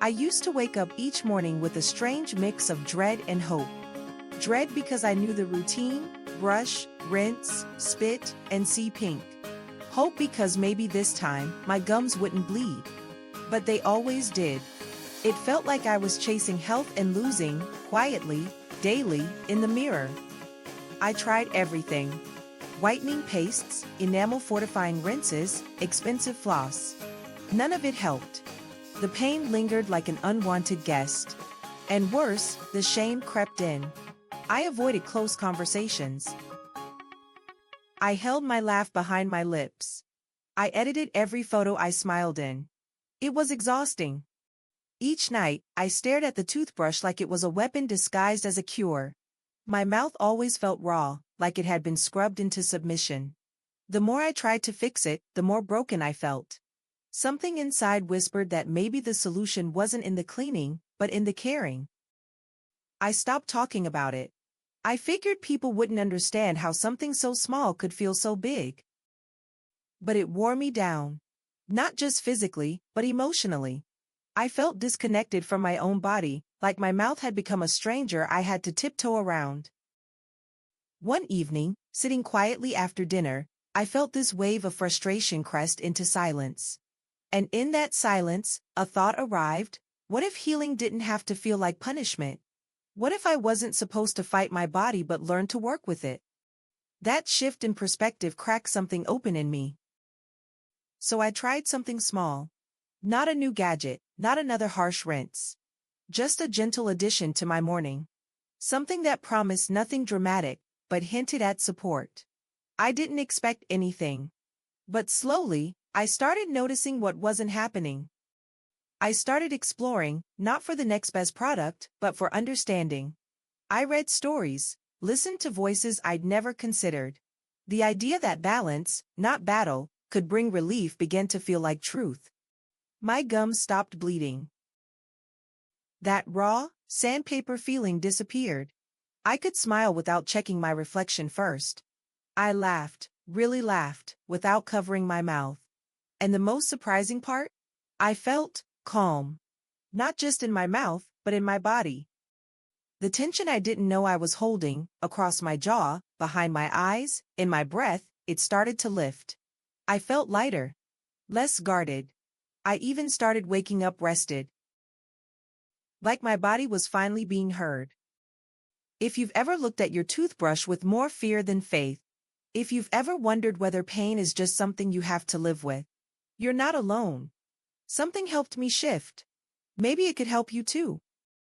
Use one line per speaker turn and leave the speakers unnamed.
I used to wake up each morning with a strange mix of dread and hope. Dread because I knew the routine: brush, rinse, spit, and see pink. Hope because maybe this time, my gums wouldn't bleed. But they always did. It felt like I was chasing health and losing, quietly, daily, in the mirror. I tried everything. Whitening pastes, enamel fortifying rinses, expensive floss. None of it helped. The pain lingered like an unwanted guest. And worse, the shame crept in. I avoided close conversations. I held my laugh behind my lips. I edited every photo I smiled in. It was exhausting. Each night, I stared at the toothbrush like it was a weapon disguised as a cure. My mouth always felt raw, like it had been scrubbed into submission. The more I tried to fix it, the more broken I felt. Something inside whispered that maybe the solution wasn't in the cleaning, but in the caring. I stopped talking about it. I figured people wouldn't understand how something so small could feel so big. But it wore me down. Not just physically, but emotionally. I felt disconnected from my own body, like my mouth had become a stranger I had to tiptoe around. One evening, sitting quietly after dinner, I felt this wave of frustration crest into silence. And in that silence, a thought arrived: what if healing didn't have to feel like punishment? What if I wasn't supposed to fight my body but learn to work with it? That shift in perspective cracked something open in me. So I tried something small. Not a new gadget, not another harsh rinse. Just a gentle addition to my morning. Something that promised nothing dramatic, but hinted at support. I didn't expect anything. But slowly, I started noticing what wasn't happening. I started exploring, not for the next best product, but for understanding. I read stories, listened to voices I'd never considered. The idea that balance, not battle, could bring relief began to feel like truth. My gums stopped bleeding. That raw, sandpaper feeling disappeared. I could smile without checking my reflection first. I laughed, really laughed, without covering my mouth. And the most surprising part? I felt calm. Not just in my mouth, but in my body. The tension I didn't know I was holding, across my jaw, behind my eyes, in my breath, it started to lift. I felt lighter. Less guarded. I even started waking up rested. Like my body was finally being heard. If you've ever looked at your toothbrush with more fear than faith, if you've ever wondered whether pain is just something you have to live with, you're not alone. Something helped me shift. Maybe it could help you too.